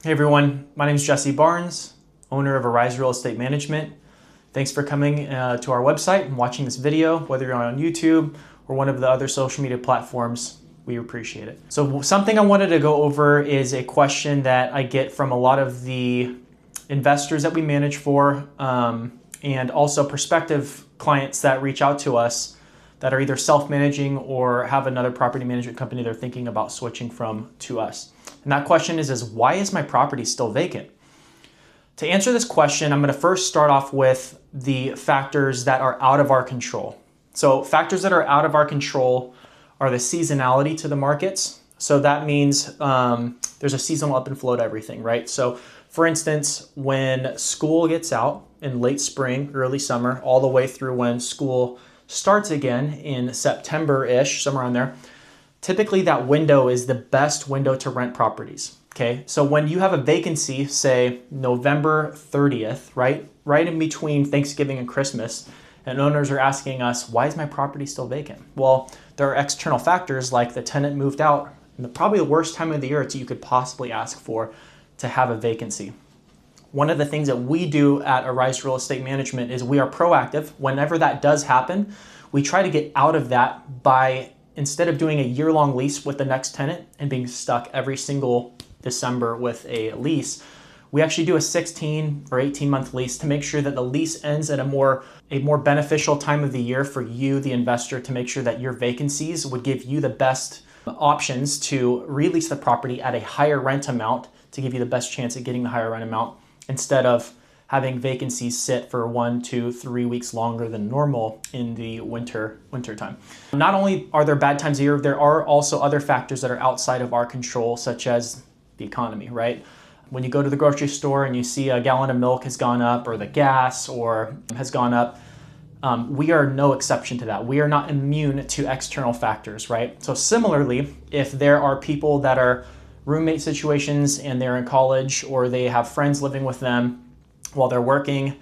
Hey everyone, my name is Jesse Barnes, owner of Arise Real Estate Management. Thanks for coming to our website and watching this video, whether you're on YouTube or one of the other social media platforms. We appreciate it. So something I wanted to go over is a question that I get from a lot of the investors that we manage for and also prospective clients that reach out to us that are either self-managing or have another property management company they're thinking about switching from to us. And that question is why is my property still vacant? To answer this question, I'm going to first start off with the factors that are out of our control. So factors that are out of our control are the seasonality to the markets. So that means there's a seasonal up and flow to everything, right? So for instance, when school gets out in late spring, early summer, all the way through when school starts again in September-ish, somewhere around there, typically that window is the best window to rent properties, okay? So when you have a vacancy, say November 30th, right in between Thanksgiving and Christmas, and owners are asking us, why is my property still vacant? Well, there are external factors like the tenant moved out, and probably the worst time of the year you could possibly ask for to have a vacancy. One of the things that we do at Arise Real Estate Management is we are proactive. Whenever that does happen, we try to get out of that by, instead of doing a year-long lease with the next tenant and being stuck every single December with a lease, we actually do a 16 or 18-month lease to make sure that the lease ends at a more beneficial time of the year for you, the investor, to make sure that your vacancies would give you the best options to release the property at a higher rent amount to give you the best chance at getting the higher rent amount, instead of having vacancies sit for 1, 2, 3 weeks longer than normal in the winter time. Not only are there bad times of year, there are also other factors that are outside of our control, such as the economy, right? When you go to the grocery store and you see a gallon of milk has gone up, or the gas or has gone up, we are no exception to that. We are not immune to external factors, right? So similarly, if there are people that are roommate situations and they're in college or they have friends living with them while they're working,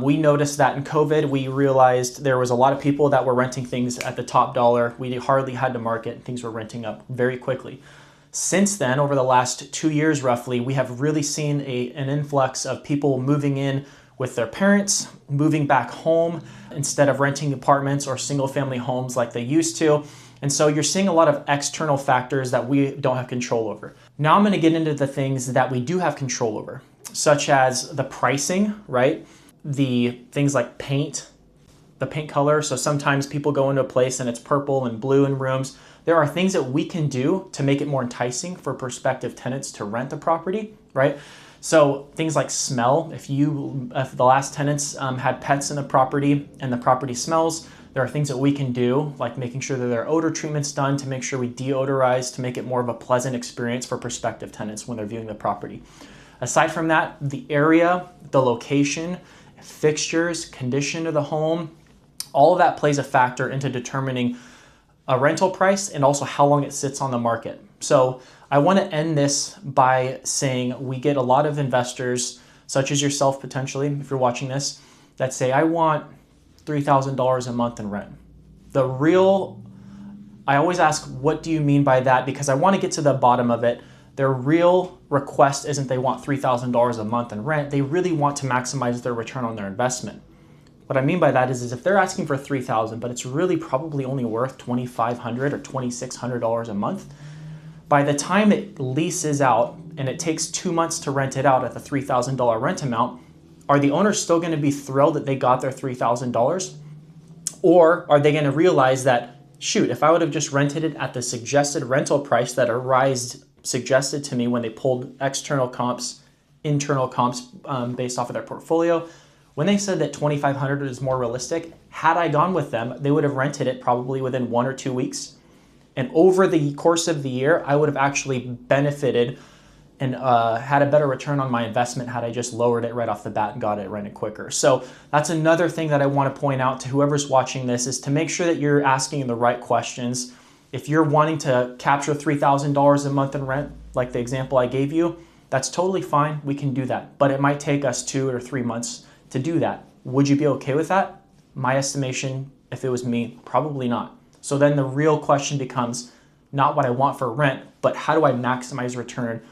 we noticed that in COVID, we realized there was a lot of people that were renting things at the top dollar. We hardly had to market, things were renting up very quickly. Since then, over the last 2 years roughly, we have really seen an influx of people moving in with their parents, moving back home instead of renting apartments or single family homes like they used to. And so you're seeing a lot of external factors that we don't have control over. Now I'm going to get into the things that we do have control over, such as the pricing, right? The things like paint, the paint color. So sometimes people go into a place and it's purple and blue in rooms. There are things that we can do to make it more enticing for prospective tenants to rent the property, right? So things like smell. If the last tenants had pets in the property and the property smells, there are things that we can do, like making sure that there are odor treatments done to make sure we deodorize to make it more of a pleasant experience for prospective tenants when they're viewing the property. Aside from that, the area, the location, fixtures, condition of the home, all of that plays a factor into determining a rental price and also how long it sits on the market. So I want to end this by saying we get a lot of investors, such as yourself potentially, if you're watching this, that say, I want $3,000 a month in rent. I always ask, what do you mean by that? Because I want to get to the bottom of it. Their real request isn't they want $3,000 a month in rent. They really want to maximize their return on their investment. What I mean by that is if they're asking for $3,000, but it's really probably only worth $2,500 or $2,600 a month, by the time it leases out and it takes 2 months to rent it out at the $3,000 rent amount, are the owners still going to be thrilled that they got their $3,000? Or are they going to realize that, shoot, if I would have just rented it at the suggested rental price that Arise suggested to me when they pulled external comps, internal comps based off of their portfolio, when they said that $2,500 is more realistic, had I gone with them, they would have rented it probably within 1 or 2 weeks. And over the course of the year, I would have actually benefited and had a better return on my investment had I just lowered it right off the bat and got it rented quicker. So that's another thing that I want to point out to whoever's watching this, is to make sure that you're asking the right questions. If you're wanting to capture $3,000 a month in rent, like the example I gave you, that's totally fine. We can do that. But it might take us 2 or 3 months to do that. Would you be okay with that? My estimation, if it was me, probably not. So then the real question becomes not what I want for rent, but how do I maximize return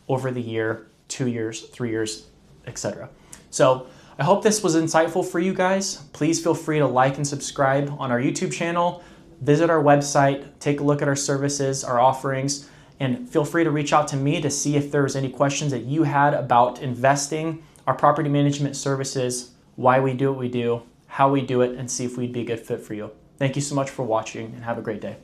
over the year 2 years, 3 years, etc. So I hope this was insightful for you guys. Please feel free to like and subscribe on our YouTube channel, visit our website, take a look at our services, our offerings, and feel free to reach out to me to see if there's any questions that you had about investing, our property management services, why we do what we do, how we do it, and see if we'd be a good fit for you. Thank you so much for watching and have a great day.